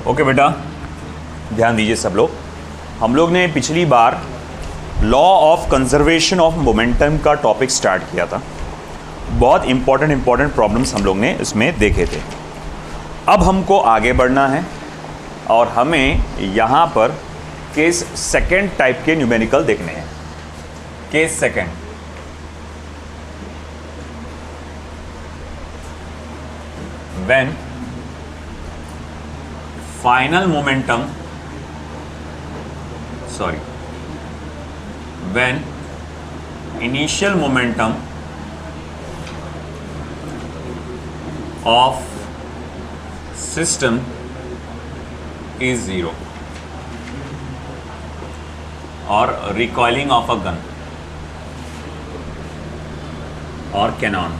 Okay बेटा, ध्यान दीजिए सब लोग। हम लोग ने पिछली बार law of conservation of momentum का टॉपिक स्टार्ट किया था। बहुत इंपॉर्टेंट प्रॉब्लम्स हम लोग ने इसमें देखे थे। अब हमको आगे बढ़ना है और हमें यहाँ पर केस सेकंड टाइप के न्यूमेरिकल देखने हैं। Case second, when final momentum when initial momentum of system is 0 or recoiling of a gun or cannon,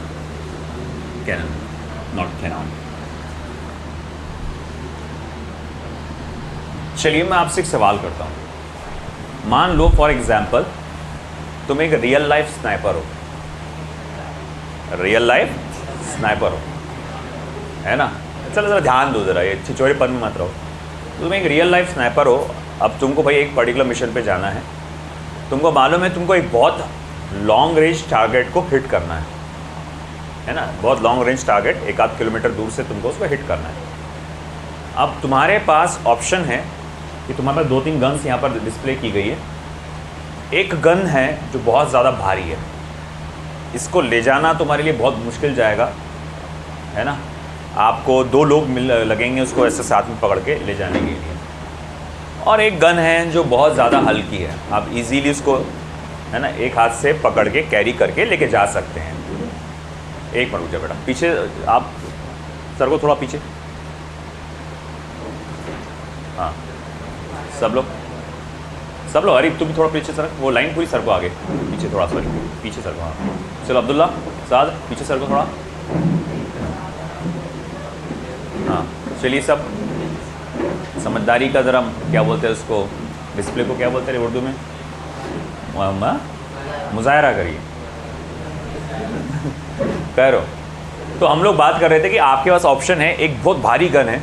not cannon। चलिए मैं आपसे एक सवाल करता हूँ। मान लो फॉर एग्जाम्पल तुम एक रियल लाइफ स्नाइपर हो, है ना। चलो ज़रा ध्यान दो, ज़रा ये छिछोरेपन में मत रहो। तुम एक रियल लाइफ स्नाइपर हो। अब तुमको भाई एक पर्टिकुलर मिशन पे जाना है। तुमको मालूम है तुमको एक बहुत लॉन्ग रेंज टारगेट को हिट करना है ना। बहुत लॉन्ग रेंज टारगेट, 1-8 किलोमीटर दूर से तुमको उसको हिट करना है। अब तुम्हारे पास ऑप्शन है कि तुम्हारे पास 2-3 गन्स यहाँ पर डिस्प्ले की गई है। एक गन है जो बहुत ज़्यादा भारी है, इसको ले जाना तुम्हारे लिए बहुत मुश्किल जाएगा, है ना। आपको 2 लोग लगेंगे उसको ऐसे साथ में पकड़ के ले जाने के लिए। और एक गन है जो बहुत ज़्यादा हल्की है, आप इजीली उसको, है ना, एक हाथ से पकड़ के कैरी करके लेके जा सकते हैं। एक मिनट रुक जाओ बेटा, पीछे आप सर को थोड़ा पीछे, हाँ सब लोग अरे तुम थोड़ा पीछे सर, वो लाइन पूरी सर को आगे, पीछे थोड़ा, सॉरी पीछे सर को। हाँ चलो अब्दुल्ला साद पीछे सर को थोड़ा, हाँ चलिए सब समझदारी का ज़रा क्या बोलते हैं उसको, डिस्प्ले को क्या बोलते हैं उर्दू में, मुजाहरा करिए करो। तो हम लोग बात कर रहे थे कि आपके पास ऑप्शन है, एक बहुत भारी गन है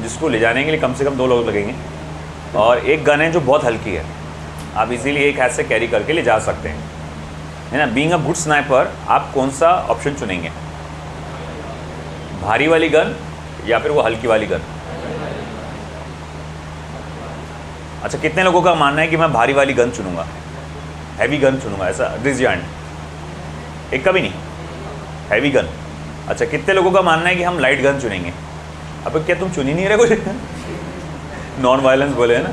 जिसको ले जाने के लिए कम से कम 2 लोग लगेंगे, और एक गन है जो बहुत हल्की है, आप इजीली एक हाथ से कैरी करके ले जा सकते हैं, है ना। बीइंग अ गुड स्नाइपर आप कौन सा ऑप्शन चुनेंगे, भारी वाली गन या फिर वो हल्की वाली गन? अच्छा, कितने लोगों का मानना है कि मैं भारी वाली गन चुनूंगा, हैवी गन चुनूंगा? ऐसा रेज़ हैंड, एक का भी नहीं, हैवी गन। अच्छा, कितने लोगों का मानना है कि हम लाइट गन चुनेंगे? अब क्या तुम चुन ही नहीं रहे कुछ? नॉन वायलेंस बोले, है ना।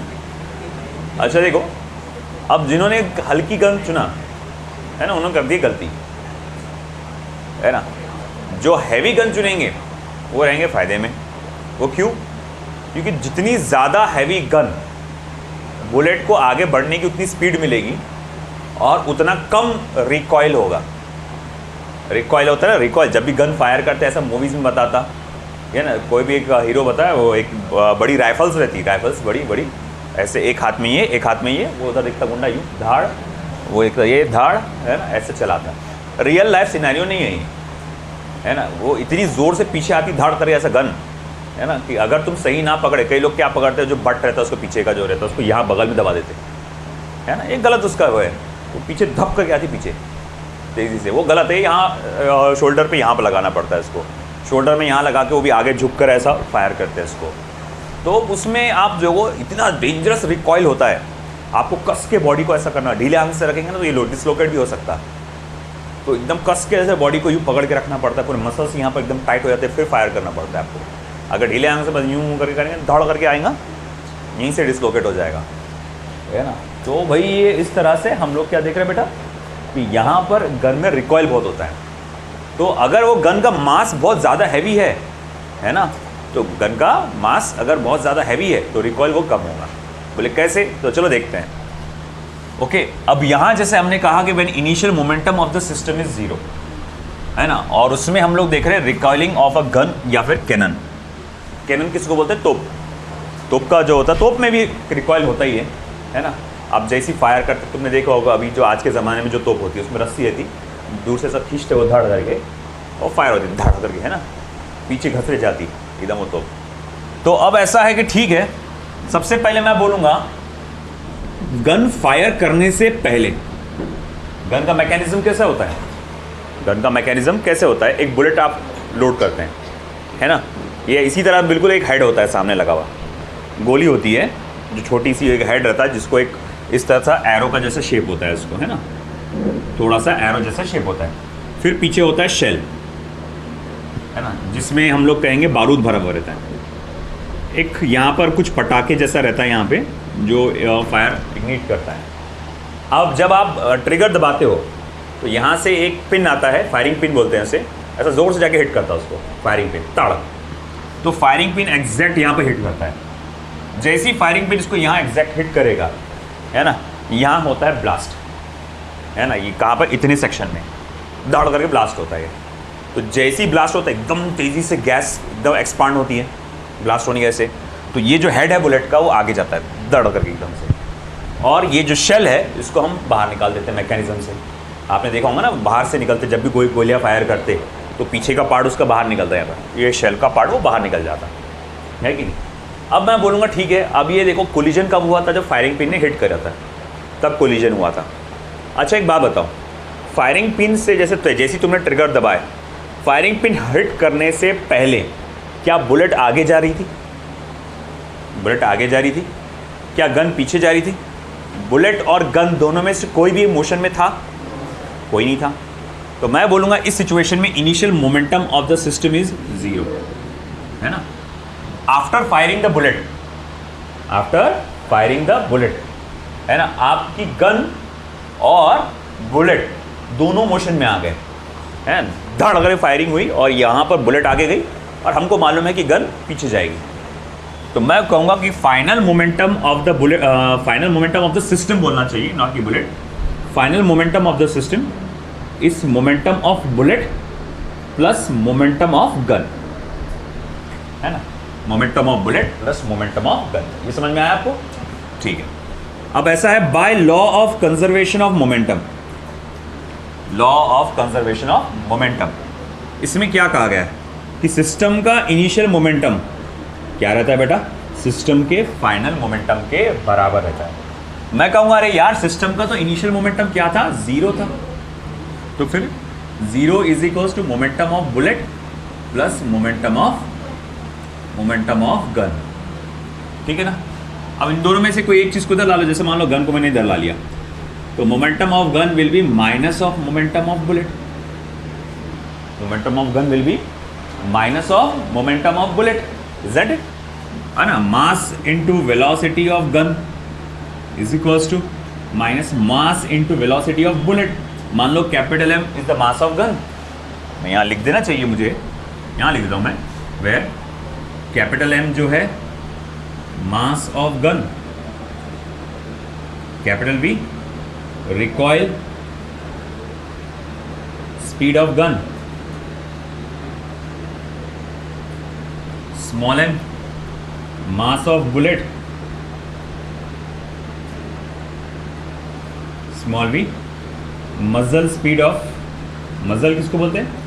अच्छा देखो, अब जिन्होंने हल्की गन चुना है ना, उन्होंने कर दी गलती, है ना। जो हैवी गन चुनेंगे वो रहेंगे फ़ायदे में। वो क्यों? क्योंकि जितनी ज़्यादा हैवी गन, बुलेट को आगे बढ़ने की उतनी स्पीड मिलेगी और उतना कम रिकॉइल होगा। रिकॉइल होता है ना, रिकॉइल जब भी गन फायर करते हैं, ऐसा मूवीज़ में बताता है ना। कोई भी एक हीरो बताया, वो एक बड़ी राइफल्स रहती, राइफल्स बड़ी बड़ी, ऐसे एक हाथ में ये, एक हाथ में ये, वो उधर दिखता गुंडा यूँ धाड़, वो एक ये धाड़, है ना, ऐसे चलाता। रियल लाइफ सिनेरियो नहीं है ये, है ना। वो इतनी ज़ोर से पीछे आती धाड़ करे ऐसा गन, है ना, कि अगर तुम सही ना पकड़े, कई लोग क्या पकड़ते हैं, जो बट रहता है उसको पीछे का जो रहता है उसको यहाँ बगल में दबा देते, है ना। एक गलत उसका वो है, वो पीछे धप करके आती पीछे तेज़ी से, वो गलत है। यहाँ शोल्डर पर यहाँ पर लगाना पड़ता है इसको, शोल्डर में यहाँ लगा के वो भी आगे झुक कर ऐसा फायर करते हैं इसको। तो उसमें आप जो वो इतना डेंजरस रिकॉइल होता है, आपको कस के बॉडी को ऐसा करना, ढीले हाथ से रखेंगे ना तो ये डिसलोकेट भी हो सकता है। तो एकदम कस के ऐसे बॉडी को यूँ पकड़ के रखना पड़ता है, पूरे मसल्स यहाँ पर एकदम टाइट हो जाते हैं, फिर फायर करना पड़ता है आपको। अगर ढीले हाथ से बस यूँ करके करेंगे, दौड़ करके आएगा, यहीं से डिसलोकेट हो जाएगा, है ना। तो भाई ये इस तरह से हम लोग क्या देख रहे हैं बेटा, कि यहाँ पर गन में रिकॉइल बहुत होता है। तो अगर वो गन का मास बहुत ज़्यादा हैवी है ना, तो गन का मास अगर बहुत ज़्यादा हैवी है तो रिकॉइल वो कम होगा। बोले कैसे? तो चलो देखते हैं। ओके, अब यहाँ जैसे हमने कहा कि when initial momentum of the system is 0, है ना, और उसमें हम लोग देख रहे हैं रिकॉइलिंग ऑफ अ गन या फिर कैनन। कैनन किसको बोलते हैं? तोप का जो होता है, तोप में भी रिकॉइल होता ही है ना। आप जैसी फायर करते, तुमने देखा होगा अभी जो आज के ज़माने में जो तोप होती है उसमें रस्सी रहती, दूर से सब खींचते वो धड़ करके और फायर होती धड़ करके, है ना, पीछे घसरे जाती एकदम वो तोप। तो अब ऐसा है कि ठीक है, सबसे पहले मैं बोलूँगा गन फायर करने से पहले गन का मैकेनिज्म कैसा होता है, गन का मैकेनिज्म कैसे होता है। एक बुलेट आप लोड करते हैं, है ना, ये इसी तरह बिल्कुल एक हेड होता है सामने लगा हुआ, गोली होती है जो छोटी सी एक हेड रहता है जिसको एक इस तरह सा एरो का जैसा शेप होता है उसको, है ना, थोड़ा सा एरो जैसा शेप होता है। फिर पीछे होता है शेल, है ना, जिसमें हम लोग कहेंगे बारूद भरा हुआ रहता है। एक यहाँ पर कुछ पटाखे जैसा रहता है यहाँ पे जो फायर इग्निट करता है। अब जब आप ट्रिगर दबाते हो तो यहाँ से एक पिन आता है, फायरिंग पिन बोलते हैं उसे, ऐसा ज़ोर से जाके हिट करता है उसको, फायरिंग पिन ताड़, तो फायरिंग पिन एग्जैक्ट यहाँ पे हिट करता है। जैसी फायरिंग पिन इसको यहाँ एग्जैक्ट हिट करेगा, है ना, यहाँ होता है ब्लास्ट, है ना, ये कहाँ पर इतने सेक्शन में दाड़ करके ब्लास्ट होता है। तो जैसी ब्लास्ट होता है एकदम तेज़ी से गैस एकदम एक्सपांड होती है ब्लास्ट होने कैसे, तो ये जो हेड है बुलेट का वो आगे जाता है दड़ करके एकदम से, और ये जो शेल है इसको हम बाहर निकाल देते हैं मैकेनिज्म से। आपने देखा होगा ना, बाहर से निकलते जब भी कोई गोलियाँ फायर करते तो पीछे का पार्ट उसका बाहर निकलता है, यहाँ पर ये शेल का पार्ट वो बाहर निकल जाता है कि नहीं। अब मैं बोलूँगा ठीक है, अब ये देखो कोलिजन कब हुआ था, जब फायरिंग पिन ने हिट करा था तब कोलिजन हुआ था। अच्छा एक बात बताओ, फायरिंग पिन से जैसी तुमने ट्रिगर दबाए, फायरिंग पिन हिट करने से पहले क्या बुलेट आगे जा रही थी, बुलेट आगे जा रही थी, क्या गन पीछे जा रही थी? बुलेट और गन दोनों में से कोई भी मोशन में था? कोई नहीं था। तो मैं बोलूँगा इस सिचुएशन में initial momentum of the system is 0, है ना। After firing the bullet, after firing the bullet, है ना, आपकी गन और बुलेट दोनों मोशन में आ गए, है, धड़ अगर फायरिंग हुई और यहाँ पर बुलेट आगे गई और हमको मालूम है कि गन पीछे जाएगी। तो मैं कहूँगा कि final momentum of the bullet, final momentum of the system बोलना चाहिए, नॉट कि bullet. Final momentum of the system is momentum of bullet plus momentum of gun, है ना, momentum of bullet plus momentum of gun. ये समझ में आया आपको? ठीक है। अब ऐसा है, by law of conservation of momentum, law of conservation of momentum, इसमें क्या कहा गया है कि सिस्टम का इनिशियल मोमेंटम क्या रहता है बेटा, सिस्टम के फाइनल मोमेंटम के बराबर रहता है। मैं कहूँगा अरे यार सिस्टम का तो इनिशियल मोमेंटम क्या था, 0 था, तो फिर 0 is equals to momentum of bullet plus momentum of gun, ठीक है ना। अब इन दोनों में से कोई एक चीज़ को इधर ला लो, जैसे मान लो गन को मैंने इधर ला लिया, तो momentum of gun will be minus of momentum of bullet, momentum of gun will be minus of momentum of bullet, is that it, है ना। Mass into velocity of gun is equals to minus mass into velocity of bullet. मान लो capital M is the mass of gun, मैं यहाँ लिख देना चाहिए मुझे, यहाँ लिख देता हूँ मैं, वेयर कैपिटल M जो है mass of gun, capital B recoil speed of gun, small m mass of bullet, small v मजल स्पीड ऑफ, मजल किसको बोलते हैं,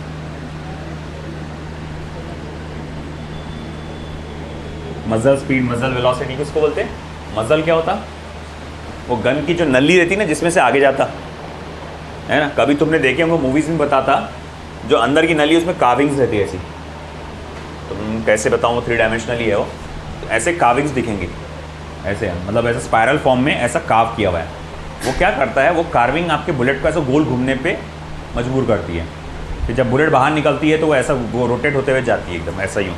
मजल स्पीड, मजल वेलोसिटी किसको बोलते हैं। मजल क्या होता, वो गन की जो नली रहती ना जिसमें से आगे जाता, है ना। कभी तुमने देखे होंगे मूवीज में बताता, जो अंदर की नली उसमें कार्विंग्स रहती है ऐसी, तो कैसे बताऊँ, वो 3 डायमेंशनली है वो, तो ऐसे कार्विंग्स दिखेंगे, ऐसे मतलब ऐसे स्पायरल फॉर्म में ऐसा कार्व किया हुआ है। वो क्या करता है, वो कार्विंग आपके बुलेट को ऐसा गोल घूमने पे मजबूर करती है, फिर जब बुलेट बाहर निकलती है तो वो ऐसा रोटेट होते हुए जाती है, एकदम ऐसा यूँ,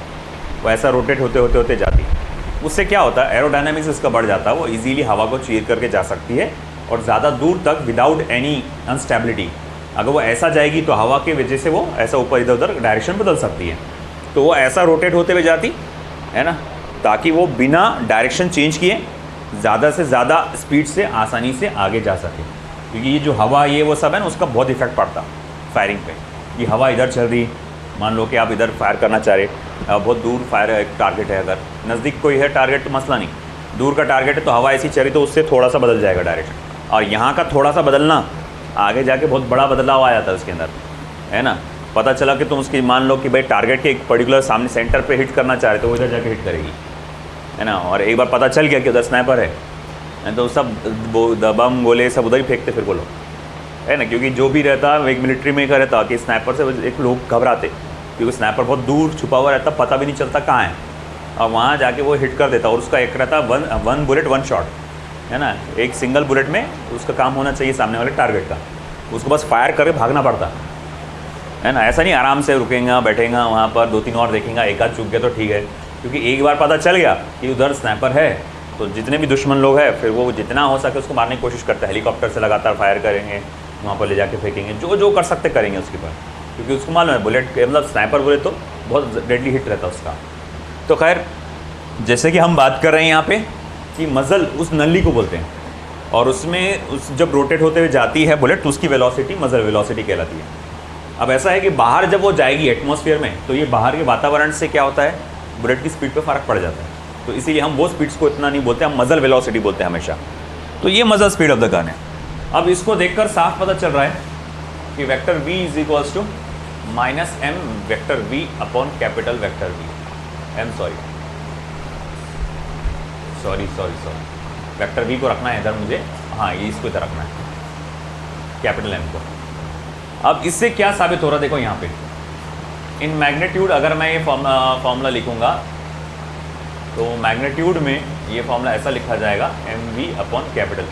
वो ऐसा रोटेट होते जाती है। उससे क्या होता है, एरोडायनामिक्स इसका बढ़ जाता है, वो इजीली हवा को चीर करके जा सकती है और ज़्यादा दूर तक विदाउट एनी अनस्टेबिलिटी। अगर वो ऐसा जाएगी तो हवा की वजह से वो ऐसा ऊपर इधर उधर डायरेक्शन बदल सकती है, तो वो ऐसा रोटेट होते हुए जाती है ना, ताकि वो बिना डायरेक्शन चेंज किए ज़्यादा से ज़्यादा स्पीड से आसानी से आगे जा सके। क्योंकि ये जो हवा ये वो सब है ना, उसका बहुत इफेक्ट पड़ता फायरिंग पे। ये हवा इधर चल रही, मान लो कि आप इधर फायर करना चाह रहे, बहुत दूर फायर एक टारगेट है, अगर नज़दीक कोई है टारगेट तो मसला नहीं, दूर का टारगेट है तो हवा ऐसी चली तो उससे थोड़ा सा बदल जाएगा डायरेक्शन, और यहाँ का थोड़ा सा बदलना आगे जाके बहुत बड़ा बदलाव आ जाता है उसके अंदर, है ना। पता चला कि तुम उसकी मान लो कि भाई टारगेट के एक पर्टिकुलर सामने सेंटर पे हिट करना चाह रहे तो वो इधर जाके हिट करेगी, है ना, और एक बार पता चल गया कि उधर स्नाइपर है तो सब बम गोले सब उधर ही फेंकते फिर वो लोग, है ना, क्योंकि जो भी रहता एक मिलिट्री में का रहता कि स्नाइपर से एक लोग घबराते, क्योंकि स्नाइपर बहुत दूर छुपा हुआ रहता, पता भी नहीं चलता कहाँ है, और वहाँ जाके वो हिट कर देता, और उसका एक रहता वन बुलेट वन शॉट, है ना, एक सिंगल बुलेट में उसका काम होना चाहिए सामने वाले टारगेट का, उसको बस फायर करके भागना पड़ता है ना। ऐसा नहीं आराम से रुकेगा बैठेगा वहाँ पर 2-3 और देखेगा, एक आध चूक गया तो ठीक है, क्योंकि एक बार पता चल गया कि उधर स्नाइपर है तो जितने भी दुश्मन लोग हैं फिर वो जितना हो सके उसको मारने की कोशिश करते हैं, हेलीकॉप्टर से लगातार फायर करेंगे, वहाँ पर ले जाके फेंकेंगे, जो जो कर सकते करेंगे उसके ऊपर, क्योंकि उसको मालूम है बुलेट मतलब स्नाइपर बोले तो बहुत डेडली हिट रहता है उसका। तो खैर जैसे कि हम बात कर रहे हैं यहाँ पे कि मज़ल उस नली को बोलते हैं, और उसमें उस जब रोटेट होते हुए जाती है बुलेट तो उसकी वेलोसिटी मज़ल वेलोसिटी कहलाती है। अब ऐसा है कि बाहर जब वो जाएगी एटमॉस्फेयर में तो ये बाहर के वातावरण से क्या होता है, बुलेट की स्पीड पे फ़र्क पड़ जाता है, तो इसीलिए हम वो स्पीड्स को इतना नहीं बोलते, हम मज़ल वेलोसिटी बोलते हैं हमेशा। तो ये मज़ल स्पीड ऑफ द गन है। अब इसको देखकर साफ पता चल रहा है कि vector v is equals to -m vector v upon capital vector V m sorry vector v को रखना है इधर मुझे, हाँ ये इसको इधर रखना है कैपिटल M को। अब इससे क्या साबित हो रहा है देखो यहाँ पे, इन मैग्नीट्यूड अगर मैं ये फॉर्मूला लिखूँगा तो मैग्नीट्यूड में ये फॉर्मूला ऐसा लिखा जाएगा mv अपॉन कैपिटल।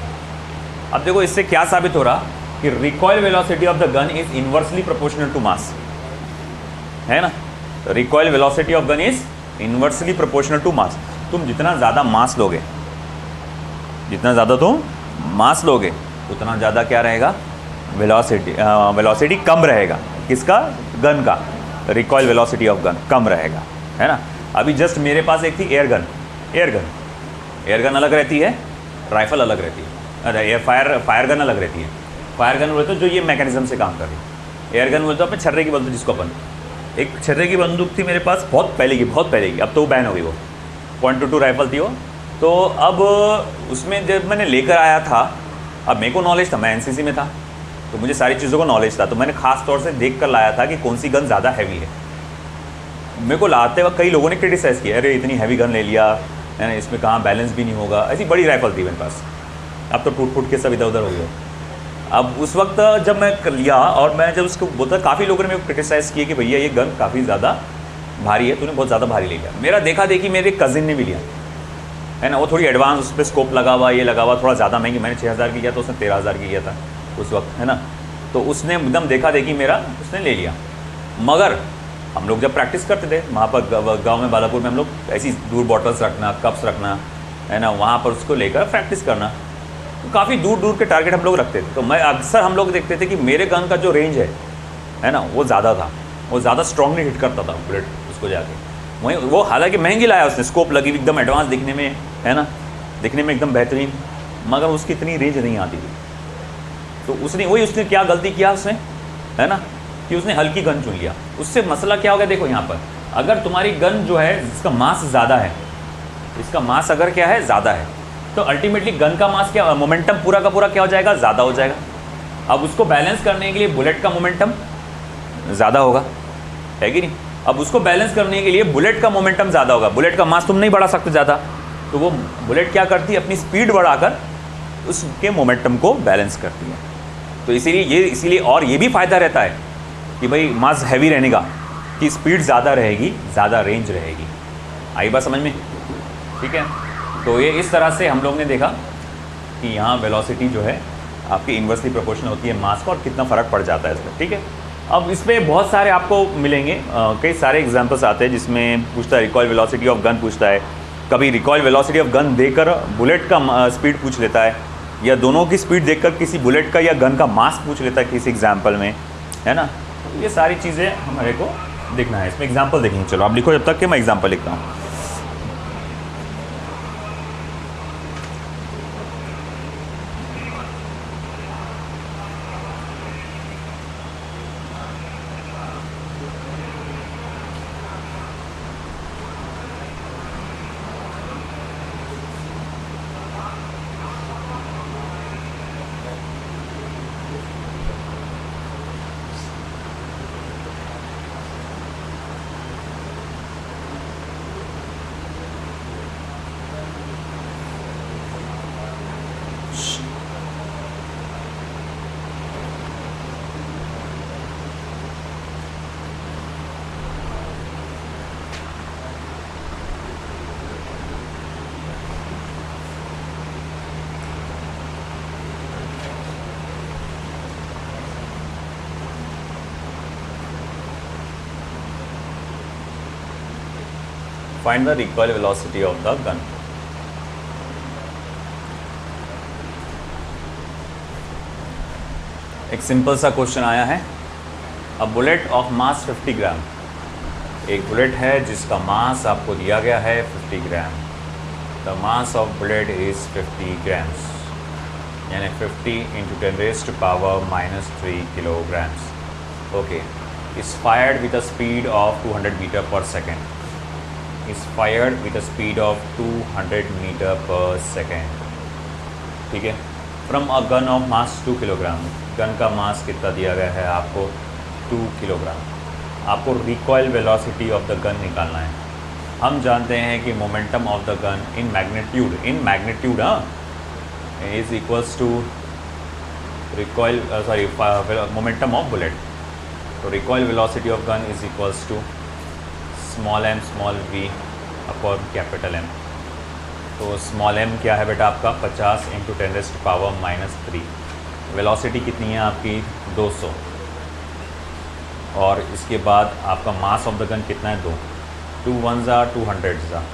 अब देखो इससे क्या साबित हो रहा कि recoil velocity of the gun is inversely proportional to mass, है ना, recoil velocity of gun is inversely proportional to mass. तुम जितना ज़्यादा मास लोगे, जितना ज़्यादा तुम मास लोगे उतना ज़्यादा क्या रहेगा, वेलोसिटी कम रहेगा, किसका, गन का, रिकॉइल वेलोसिटी ऑफ गन कम रहेगा, है ना। अभी जस्ट मेरे पास एक थी एयर गन अलग रहती है, राइफल अलग रहती है, अरे फायर गन अलग रहती है। फायर गन बोलते तो जो ये मैकेनिज्म से काम कर रही है, एयर गन बोलते तो अपने छर्रे की बंदूक, जिसको अपन एक छर्रे की बंदूक थी मेरे पास बहुत पहले की, अब तो वो बैन हो गई, वो .22 राइफल थी वो। तो अब उसमें जब मैंने लेकर आया था, अब मेरे को नॉलेज था, मैं एनसीसी में था तो मुझे सारी चीज़ों का नॉलेज था, तो मैंने खास तौर से देख कर लाया था कि कौन सी गन ज़्यादा हैवी है। मेरे को लाते वक्त कई लोगों ने क्रिटिसाइज़ किया, अरे इतनी हैवी गन ले लिया है ना, इसमें कहाँ बैलेंस भी नहीं होगा, ऐसी बड़ी राइफल थी मेरे पास, अब तो टूट फूट के सब इधर उधर हो गए। अब उस वक्त जब मैं लिया और मैं जब उसको बोलता, काफ़ी लोगों ने मेरे को क्रिटिसाइज़ किया कि भैया ये गन काफ़ी ज़्यादा भारी है, तूने बहुत ज़्यादा भारी ले लिया। मेरा देखा देखी मेरे कज़िन ने भी लिया, है ना, वो थोड़ी एडवांस, उस पर स्कोप लगा हुआ, ये लगा हुआ, थोड़ा ज़्यादा महंगी, मैंने 6000 की किया तो उसने 13000 की किया था उस वक्त, है ना। तो उसने एकदम देखा देखी मेरा उसने ले लिया। मगर हम लोग जब प्रैक्टिस करते थे वहाँ पर गांव में, बालापुर में, हम लोग ऐसी दूर बॉटल्स रखना, कप्स रखना, है ना, वहाँ पर उसको लेकर प्रैक्टिस करना, तो काफ़ी दूर दूर के टारगेट हम लोग रखते थे। तो मैं अक्सर हम लोग देखते थे कि मेरे गन का जो रेंज है ना, वो ज़्यादा था, वो ज़्यादा स्ट्रांगली हिट करता था बुलेट उसको जाके। वहीं वो हालांकि महंगी लाया उसने, स्कोप लगी हुई एकदम एडवांस दिखने में, है ना, दिखने में एकदम बेहतरीन, मगर उसकी इतनी रेंज नहीं आती थी। तो उसने क्या गलती किया उसने, है ना, कि उसने हल्की गन चुन लिया। उससे मसला क्या हो गया देखो यहाँ पर, अगर तुम्हारी गन जो है जिसका मास ज़्यादा है, इसका मास अगर क्या है ज़्यादा है, तो अल्टीमेटली गन का मास क्या, मोमेंटम पूरा का पूरा क्या हो जाएगा, ज़्यादा हो जाएगा। अब उसको बैलेंस करने के लिए बुलेट का मोमेंटम ज़्यादा होगा, है कि नहीं। अब उसको बैलेंस करने के लिए बुलेट का मोमेंटम ज़्यादा होगा, बुलेट का मास तुम नहीं बढ़ा सकते ज़्यादा, तो वो बुलेट क्या करती है, अपनी स्पीड बढ़ाकर उसके मोमेंटम को बैलेंस करती है। तो इसीलिए और ये भी फ़ायदा रहता है कि भाई मास हैवी रहने का, कि स्पीड ज़्यादा रहेगी, ज़्यादा रेंज रहेगी। आई बात समझ में, ठीक है। तो ये इस तरह से हम लोग ने देखा कि यहाँ वेलोसिटी जो है आपकी इन्वर्सली प्रोपोर्शनल होती है मास का, और कितना फ़र्क पड़ जाता है इसमें, ठीक है। अब इस पर बहुत सारे आपको मिलेंगे, कई सारे एग्जांपल्स आते हैं जिसमें पूछता है रिकॉइल वेलोसिटी ऑफ गन पूछता है, कभी रिकॉइल वेलोसिटी ऑफ गन देकर बुलेट का स्पीड पूछ लेता है, या दोनों की स्पीड देखकर किसी बुलेट का या गन का मास पूछ लेता है किसी एग्जाम्पल में, है ना। ये सारी चीज़ें हमारे को देखना है, इसमें एग्जाम्पल देखेंगे। चलो आप लिखो जब तक कि मैं एग्जाम्पल लिखता हूँ। Find the recoil velocity of the gun. एक सिंपल सा क्वेश्चन आया है, अ बुलेट ऑफ मास 50 ग्राम, एक बुलेट है जिसका मास आपको दिया गया है 50 gram. The mass of bullet is 50 grams, यानी 50 into 10⁻³ kilograms. Okay, is fired with a speed of 200 metre per second. Is fired with a speed of 200 metre per second. ठीक है, from a gun of mass 2 kilogram. Gun का mass कितना दिया गया है आपको? 2 kilogram. आपको recoil velocity of the gun निकालना है। हम जानते हैं कि momentum of the gun in magnitude is equals to recoil momentum of bullet. तो recoil velocity of gun is equals to small v upon capital M। तो small m क्या है बेटा आपका? 50 इंटू 10⁻³ वेलोसिटी कितनी है आपकी? 200। और इसके बाद आपका मास ऑफ द गन कितना है? 2। 2 1s are 200s are।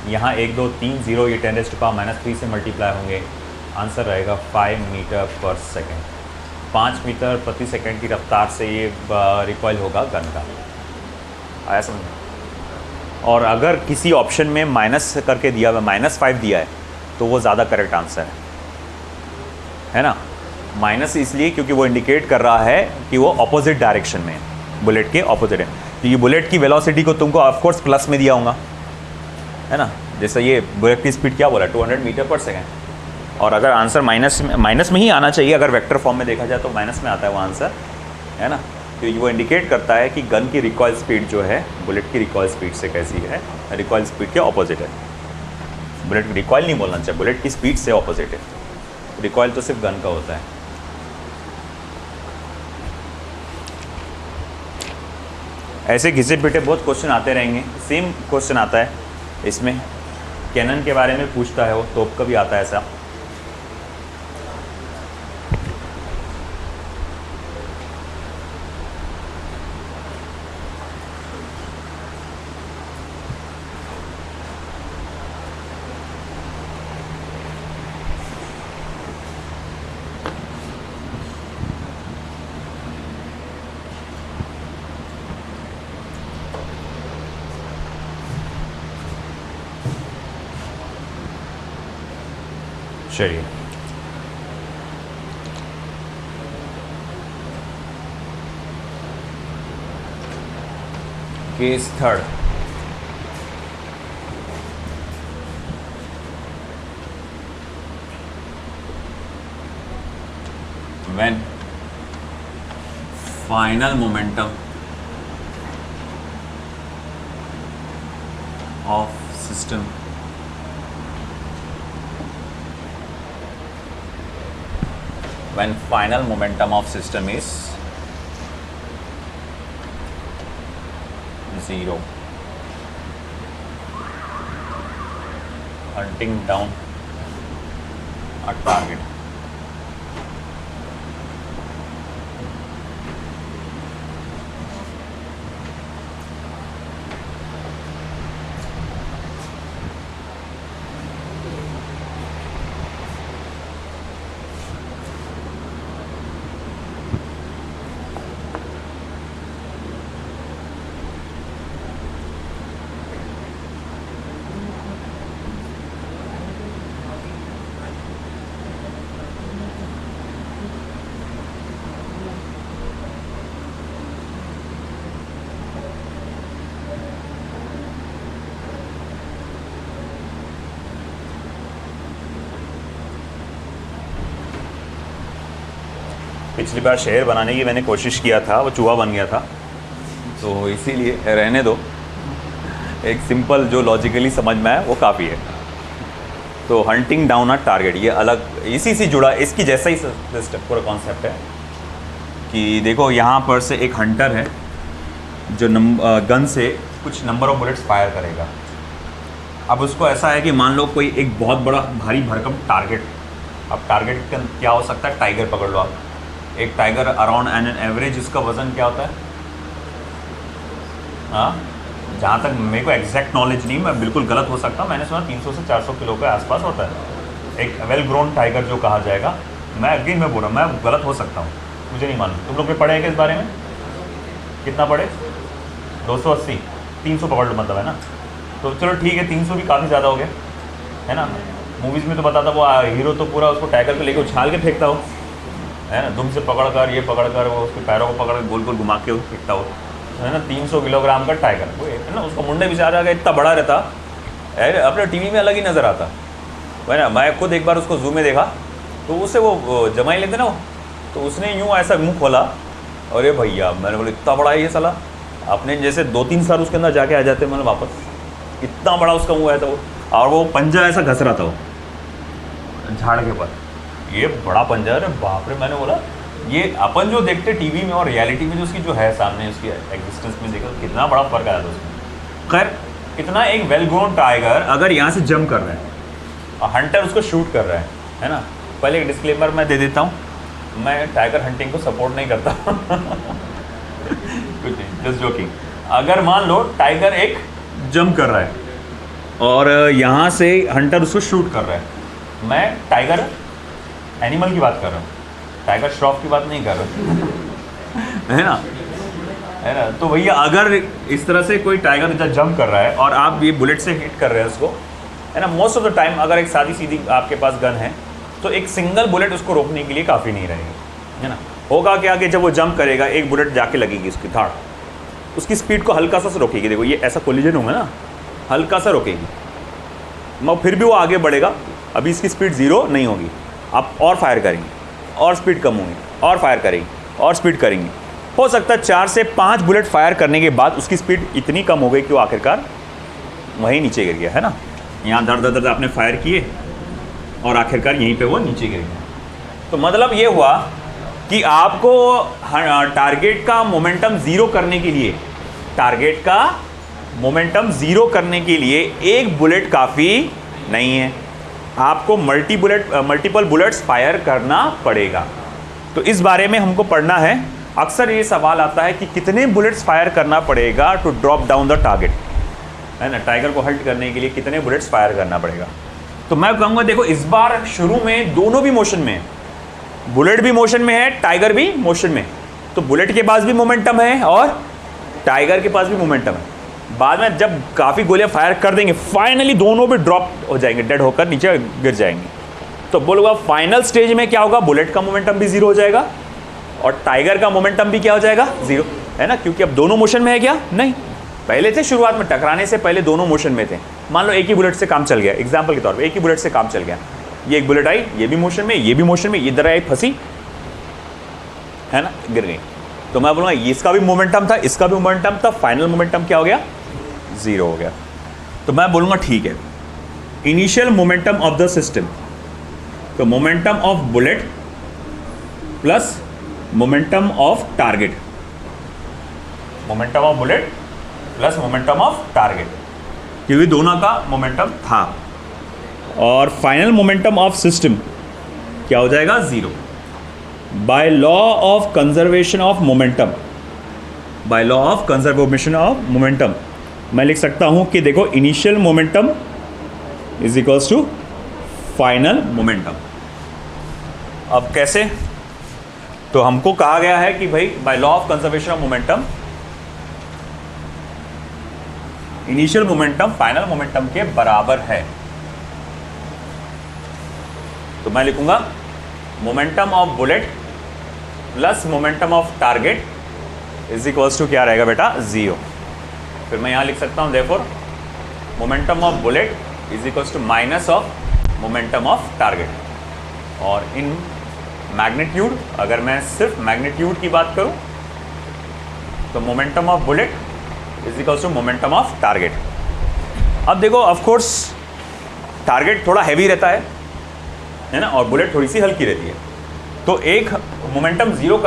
यहाँ 1 2 3 0 ये 10⁻³ से मल्टीप्लाई होंगे, आंसर रहेगा 5 मीटर पर सेकेंड। 5 मीटर प्रति सेकेंड की रफ्तार से ये रिकॉइल होगा गन का। आया समझ? और अगर किसी ऑप्शन में माइनस करके दिया हुआ -5 दिया है तो वो ज़्यादा करेक्ट आंसर है ना। माइनस इसलिए क्योंकि वो इंडिकेट कर रहा है कि वो ऑपोजिट डायरेक्शन में है, बुलेट के ऑपोजिट है। तो ये बुलेट की वेलोसिटी को तुमको ऑफकोर्स प्लस में दिया होगा, है ना। जैसे ये बुलेट की स्पीड क्या बोला? 200 मीटर पर सेकेंड। और अगर आंसर माइनस में ही आना चाहिए, अगर वेक्टर फॉर्म में देखा जाए तो माइनस में आता है वो आंसर, है ना। तो वो इंडिकेट करता है कि गन की रिकॉइल स्पीड जो है बुलेट की रिकॉइल स्पीड से कैसी है, रिकॉइल स्पीड के ऑपोजिट है। बुलेट की रिकॉइल नहीं बोलना चाहिए, बुलेट की स्पीड से ऑपोजिट है। रिकॉइल तो सिर्फ गन का होता है। ऐसे घिसे पिटे बहुत क्वेश्चन आते रहेंगे। सेम क्वेश्चन आता है इसमें, कैनन के बारे में पूछता है वो, तोप का भी आता है ऐसा। चलिए, case third. When final momentum of system when final momentum of system is 0, hunting down a target। पिछली बार शहर बनाने की मैंने कोशिश किया था, वो चूहा बन गया था, तो इसीलिए रहने दो। एक सिंपल जो लॉजिकली समझ में आए वो काफ़ी है। तो हंटिंग डाउन अ टारगेट, ये अलग इसी से जुड़ा, इसकी जैसा ही सिस्टम पूरा कॉन्सेप्ट है कि देखो यहाँ पर से एक हंटर है जो गन से कुछ नंबर ऑफ बुलेट्स फायर करेगा। अब उसको ऐसा है कि मान लो कोई एक बहुत बड़ा भारी भरकम टारगेट, अब टारगेट क्या हो सकता है? टाइगर पकड़ लो आप, एक टाइगर अराउंड एन एवरेज इसका वज़न क्या होता है? हाँ, जहाँ तक मेरे को एग्जैक्ट नॉलेज नहीं, मैं बिल्कुल गलत हो सकता हूँ, मैंने सुना 300 से 400 किलो के आसपास होता है एक वेल ग्रोन टाइगर जो कहा जाएगा। मैं अगेन मैं बोल रहा हूँ, मैं गलत हो सकता हूँ, मुझे नहीं मालूम। तुम लोग भी पढ़े हैं क्या इस बारे में? कितना पढ़े? 280, 300 पकड़ लो मतलब, है ना? तो चलो ठीक है, 300 भी काफ़ी ज़्यादा हो गया, है ना? मूवीज़ में तो बताता वो हीरो तो पूरा उसको टाइगर पे लेके उछाल के फेंकता हो, है ना? दुम से पकड़ कर, ये पकड़ कर, वो उसके पैरों को पकड़ कर गोल गोल घुमा के फेंकता हो, है ना? 300 किलोग्राम का टाइगर, वो है ना? उसका मुंडा बेचारा का इतना बड़ा रहता है, अपने टीवी में अलग ही नज़र आता है ना? मैं खुद एक बार उसको जू में देखा, तो उससे वो जमाई लेते ना, तो उसने यूँ ऐसा मुँह खोला, अरे भैया मैंने बोला इतना बड़ा है ये साला, अपने जैसे 2-3 साल उसके अंदर जाके आ जाते मतलब वापस, इतना बड़ा उसका मुँह है। तो और वो पंजा ऐसा घस रहा था वो झाड़ के पर, ये बड़ा पंजा, अरे बाप रे। मैंने बोला ये अपन जो देखते टीवी में और रियलिटी में जो उसकी जो है सामने उसकी एग्जिस्टेंस में देखा तो कितना बड़ा फर्क आया था उसमें। खैर इतना एक वेल ग्रोन टाइगर अगर यहाँ से जंप कर रहे हैं और हंटर उसको शूट कर रहा है ना? पहले एक डिस्क्लेमर मैं दे देता हूँ, मैं टाइगर हंटिंग को सपोर्ट नहीं करता कुछ नहीं, जस्ट जोकिंग। अगर मान लो टाइगर एक जंप कर रहा है और यहाँ से हंटर उसको शूट कर रहा है, मैं टाइगर एनिमल की बात कर रहा हूँ, टाइगर श्रॉफ की बात नहीं कर रहा है ना? तो भैया अगर इस तरह से कोई टाइगर जब जंप कर रहा है और आप ये बुलेट से हिट कर रहे हैं उसको, है ना? मोस्ट ऑफ द टाइम अगर एक सादी सीधी आपके पास गन है तो एक सिंगल बुलेट उसको रोकने के लिए काफ़ी नहीं रहेगी, है ना? होगा क्या कि जब वो जंप करेगा एक बुलेट जाके लगेगी उसकी धाड़, उसकी स्पीड को हल्का सा रोकेगी। देखो ये ऐसा कोलिजन होगा ना, हल्का सा रोकेगी, मगर फिर भी वो आगे बढ़ेगा। अभी इसकी स्पीड 0 नहीं होगी, आप और फायर करेंगे और स्पीड कम होगी, और फायर करेंगे और स्पीड करेंगे। हो सकता है 4 से 5 बुलेट फायर करने के बाद उसकी स्पीड इतनी कम हो गई कि वो आखिरकार वहीं नीचे गिर गया, है ना? यहाँ दर दर दर आपने फायर किए और आखिरकार यहीं पे वो नीचे गिर गया। तो मतलब ये हुआ कि आपको टारगेट का मोमेंटम ज़ीरो करने के लिए, टारगेट का मोमेंटम ज़ीरो करने के लिए एक बुलेट काफ़ी नहीं है, आपको मल्टीपल बुलेट्स फायर करना पड़ेगा। तो इस बारे में हमको पढ़ना है। अक्सर ये सवाल आता है कि कितने बुलेट्स फायर करना पड़ेगा to drop down the target, है ना? टाइगर को हल्ट करने के लिए कितने बुलेट्स फायर करना पड़ेगा। तो मैं कहूँगा देखो इस बार शुरू में दोनों भी मोशन में है, बुलेट भी मोशन में है, टाइगर भी मोशन में है। तो बुलेट के पास भी मोमेंटम है और टाइगर के पास भी मोमेंटम है। बाद में जब काफ़ी गोलियां फायर कर देंगे फाइनली दोनों भी ड्रॉप हो जाएंगे, डेड होकर नीचे गिर जाएंगे। तो बोलूँगा फाइनल स्टेज में क्या होगा, बुलेट का मोमेंटम भी 0 हो जाएगा और टाइगर का मोमेंटम भी क्या हो जाएगा, 0, है ना? क्योंकि अब दोनों मोशन में है क्या? नहीं, पहले थे शुरुआत में, टकराने से पहले दोनों मोशन में थे। मान लो एक ही बुलेट से काम चल गया, एग्जाम्पल के तौर पर एक ही बुलेट से काम चल गया, ये एक बुलेट आई, ये भी मोशन में, ये भी मोशन में, ये इधर आई फंसी, है ना, गिर गई। तो मैं बोलूँगा इसका भी मोमेंटम था, इसका भी मोमेंटम था, फाइनल मोमेंटम क्या हो गया, 0 हो गया। तो मैं बोलूँगा ठीक है, initial momentum of the system, तो momentum of bullet plus momentum of target, momentum of bullet plus momentum of target, क्योंकि दोनों का मोमेंटम था। और फाइनल मोमेंटम ऑफ सिस्टम क्या हो जाएगा, 0। By law of conservation of momentum, by law of conservation of momentum मैं लिख सकता हूं कि देखो initial momentum is equals to final momentum. अब कैसे? तो हमको कहा गया है कि भाई by law of conservation of momentum initial momentum final momentum के बराबर है। तो मैं लिखूंगा momentum of bullet plus momentum of target is equals to क्या रहेगा बेटा, 0। फिर मैं यहां लिख सकता हूं therefore momentum of bullet is equals to minus of momentum of target. और इन मैग्नीट्यूड, अगर मैं सिर्फ मैग्नीट्यूड की बात करूं तो momentum of bullet is equals to momentum of target. अब देखो ऑफ कोर्स टारगेट थोड़ा हैवी रहता है ना, और बुलेट थोड़ी सी हल्की रहती है। तो एक मोमेंटम 0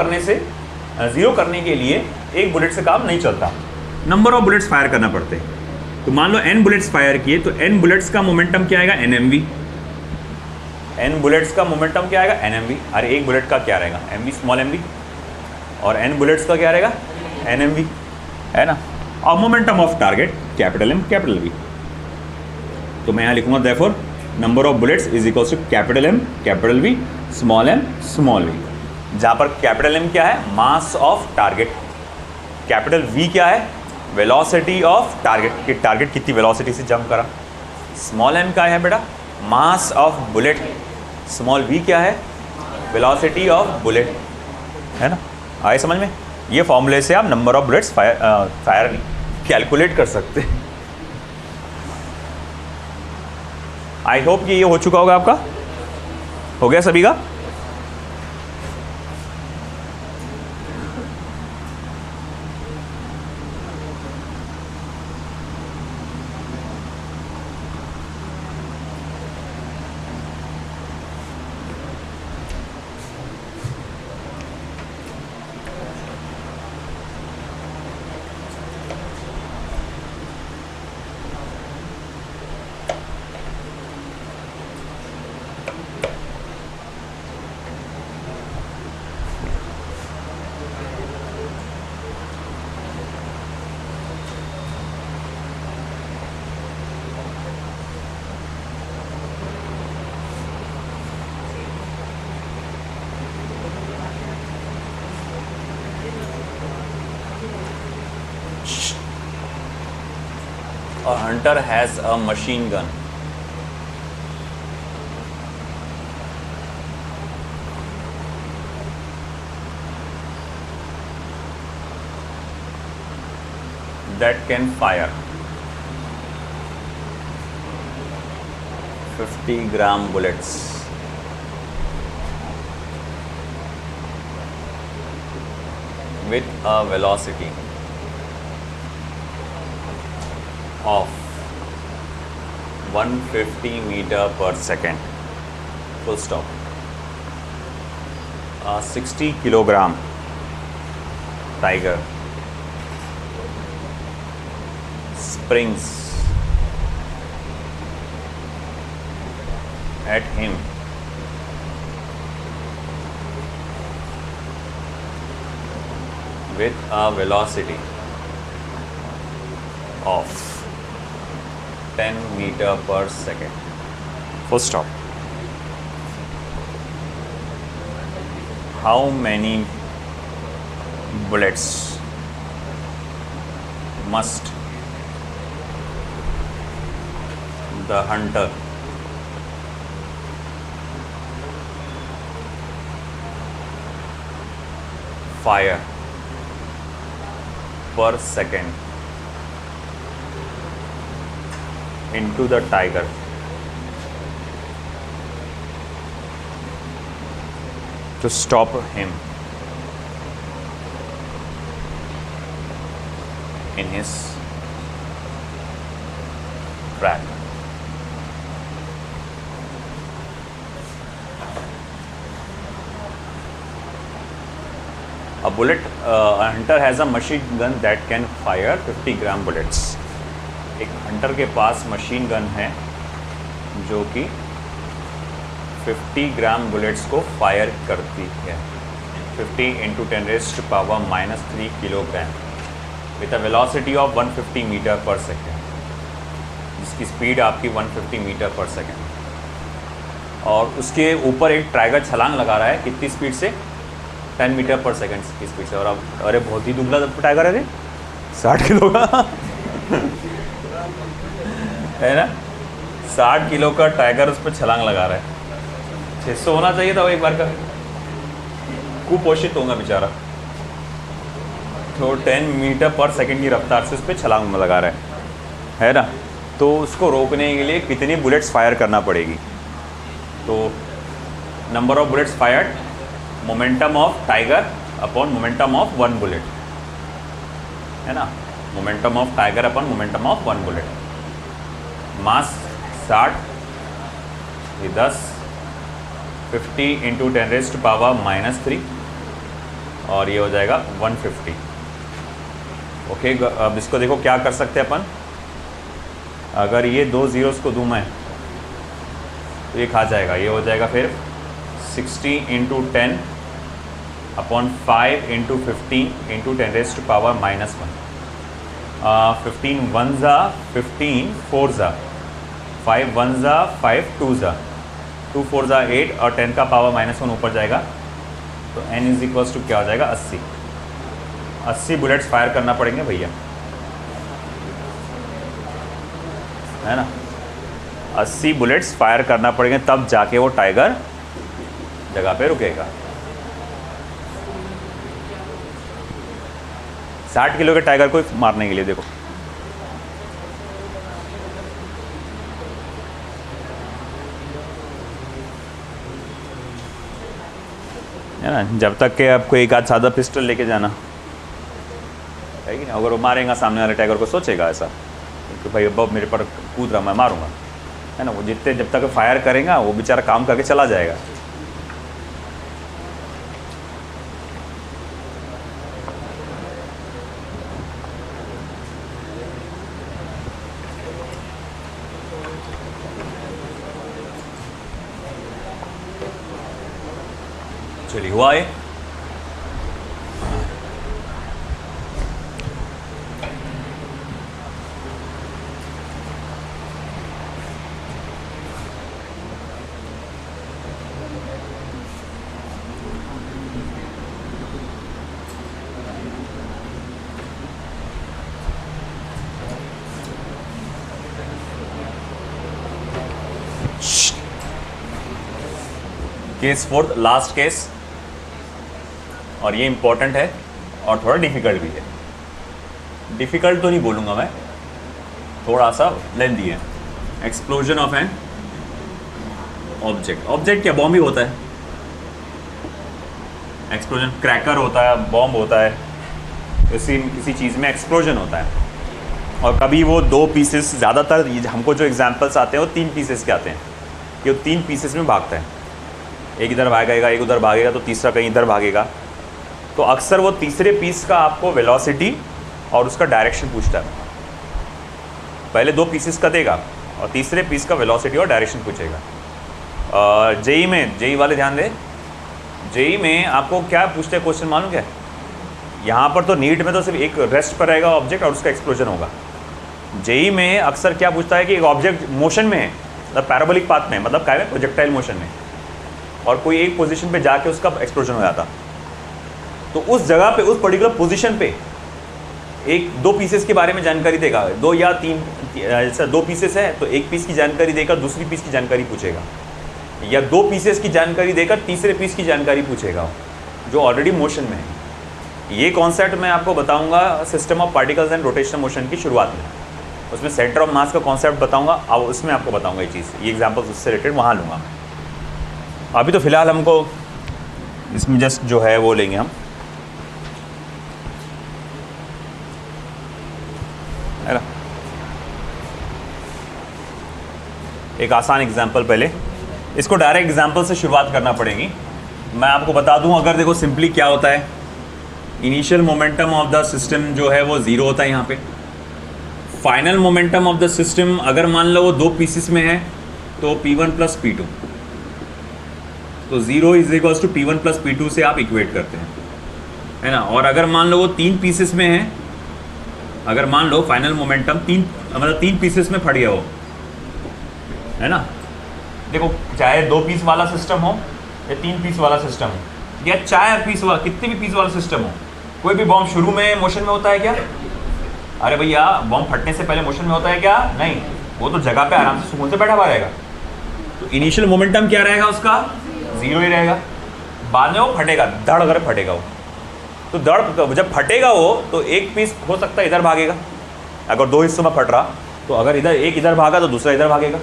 करने के लिए एक बुलेट से काम नहीं चलता, नंबर ऑफ बुलेट्स फायर करना पड़ते हैं। तो मान लो n बुलेट्स फायर किए तो n बुलेट्स का मोमेंटम क्या आएगा, nmv। n बुलेट्स का मोमेंटम क्या आएगा, nmv। अरे एक बुलेट का क्या रहेगा, mv स्मॉल mv, और n बुलेट्स का क्या रहेगा, nmv, है ना। और momentum of target capital M capital V। तो मैं यहाँ लिखूंगा therefore number of bullets is equal to capital M capital V small m small v, जहाँ पर कैपिटल M क्या है, mass of target, capital V क्या है, वेलोसिटी ऑफ टारगेट, कि टारगेट कितनी वेलोसिटी से जंप करा, स्मॉल m क्या है बेटा, मास ऑफ बुलेट, स्मॉल v क्या है, वेलोसिटी ऑफ बुलेट, है ना। आए समझ में? ये फॉर्मूले से आप number of bullets fire calculate कर सकते हैं। आई होप कि ये हो चुका होगा आपका, हो गया सभी का। A hunter has a machine gun. That can fire 50-gram bullets with a velocity of 150 meter per second. Full stop. A 60 kilogram tiger springs at him with a velocity of 10 meter per second. Full stop. How many bullets must the hunter fire per second into the tiger to stop him in his track? A hunter has a machine gun that can fire 50-gram bullets. एक Hunter के पास machine gun है जो कि 50 ग्राम bullets को fire करती है, 50 into 10 raised to power -3 kilogram with a velocity of 150 metre per second, जिसकी speed आपकी 150 मीटर पर सेकेंड, और उसके ऊपर एक टाइगर छलांग लगा रहा है कितनी स्पीड से, 10 मीटर पर सेकेंड की स्पीड से। और अब अरे बहुत ही दुबला टाइगर है रे, 60 किलो का है ना, 60 किलो का टाइगर उस पर छलांग लगा रहा है। 600 होना चाहिए था वो एक बार का, कुपोषित होगा बेचारा। तो 10 मीटर पर सेकंड की रफ्तार से उस पर छलांग लगा रहा है ना। तो उसको रोकने के लिए कितनी बुलेट्स फायर करना पड़ेगी? तो number of bullets fired, momentum of tiger upon momentum of 1 bullet, है ना, momentum of tiger upon momentum of 1 bullet. Mass 60, ये 10, 50 इंटू 10 रेज़्ड टू पावर -3, और ये हो जाएगा 150। ओके, अब इसको देखो क्या कर सकते हैं अपन। अगर ये 2 ज़ीरोस को दूँ मैं तो ये खा जाएगा, ये हो जाएगा फिर 60 into 10 upon 5 into 15 into 10 raised to power -1, 15 one ज़ा 15 फोर ज़ा 5 वन ज़ा 5 टू ज़ा 2 4 ज़ा 8 और 10 का पावर -1 ऊपर जाएगा तो n इज इक्वल्स टू क्या हो जाएगा 80 बुलेट्स फायर करना पड़ेंगे भैया, है ना। 80 बुलेट्स फायर करना पड़ेंगे तब जाके वो टाइगर जगह पे रुकेगा। 60 किलो के टाइगर को मारने के लिए देखो, है ना। जब तक के आपको एक आध सादा पिस्टल लेके जाना है कि ना, अगर वो मारेगा सामने वाले टाइगर को सोचेगा ऐसा कि भाई अब मेरे पर कूद रहा मैं मारूंगा, है ना। वो जितने जब तक फायर करेगा वो बेचारा काम करके चला जाएगा। चलिए हुआ है। केस फोर्थ, लास्ट केस, और ये इंपॉर्टेंट है और थोड़ा डिफ़िकल्ट भी है। डिफ़िकल्ट तो नहीं बोलूँगा मैं, थोड़ा सा लेंथी है। Explosion of an object. Object क्या, बॉम्ब ही होता है। एक्सप्लोजन क्रैकर होता है, बॉम्ब होता है, किसी चीज़ में एक्सप्लोजन होता है। और कभी वो 2 पीसेस, ज़्यादातर हमको जो एग्जांपल्स आते हैं वो 3 पीसेस के आते हैं कि वो 3 पीसेस में भागता है। एक इधर भागेगा, एक उधर भागेगा, तो तीसरा कहीं इधर भागेगा। तो अक्सर वो तीसरे पीस का आपको वेलोसिटी और उसका डायरेक्शन पूछता है। पहले 2 पीसेस का देगा और तीसरे पीस का वेलोसिटी और डायरेक्शन पूछेगा। जेई में, जेई वाले ध्यान दें, जेई में आपको क्या पूछते हैं क्वेश्चन मालूम क्या? यहाँ पर तो नीट में तो सिर्फ एक रेस्ट पर रहेगा ऑब्जेक्ट और उसका एक्सप्लोजन होगा। जेई में अक्सर क्या पूछता है कि एक ऑब्जेक्ट मोशन में है, मतलब पैराबोलिक पाथ में, मतलब क्या है, प्रोजेक्टाइल मोशन में, और कोई एक पोजीशन पे जाके उसका एक्सप्लोजन हो जाता, तो उस जगह पे, उस पर्टिकुलर पोजीशन पे 1-2 पीसेस के बारे में जानकारी देगा। 2 या 3, ऐसा 2 पीसेस है तो एक पीस की जानकारी देकर दूसरी पीस की जानकारी पूछेगा, या 2 पीसेस की जानकारी देकर तीसरे पीस की जानकारी पूछेगा जो ऑलरेडी मोशन में है। ये कॉन्सेप्ट मैं आपको बताऊंगा system of particles and rotational motion की शुरुआत में, उसमें सेंटर ऑफ मास का कॉन्सेप्ट बताऊंगा, अब उसमें आपको बताऊंगा ये चीज़, ये एग्जाम्पल्स उससे रिलेटेड वहाँ लूँगा। अभी तो फिलहाल हमको इसमें जस्ट जो है वो लेंगे हम, है ना। एक आसान एग्जाम्पल, पहले इसको डायरेक्ट एग्जाम्पल से शुरुआत करना पड़ेगी। मैं आपको बता दूं, अगर देखो सिंपली क्या होता है, initial momentum of the system जो है वो 0 होता है यहाँ पे। Final momentum of the system अगर मान लो वो 2 पीसेस में है तो P1 प्लस P2, तो 0 is equals to P1 plus P2 से आप इक्वेट करते हैं, है ना। और अगर मान लो वो 3 पीसेस में है, अगर मान लो फाइनल मोमेंटम 3 पीसेस में फट गया हो, है ना। देखो चाहे 2 पीस वाला सिस्टम हो या 3 पीस वाला सिस्टम हो या 4 पीस वाला, कितने भी पीस वाला सिस्टम हो, कोई भी बॉम्ब शुरू में मोशन में होता है क्या? अरे भैया बॉम्ब फटने से पहले मोशन में होता है क्या? नहीं, वो तो जगह पे आराम से सुकून से बैठा हुआ रहेगा। तो इनिशियल मोमेंटम क्या रहेगा उसका? 0 ही रहेगा। बाद में वो फटेगा, धड़ कर फटेगा वो। तो धड़ जब फटेगा वो, तो एक पीस हो सकता है इधर भागेगा, अगर 2 हिस्सों में फट रहा तो अगर इधर एक इधर भागा तो दूसरा इधर भागेगा,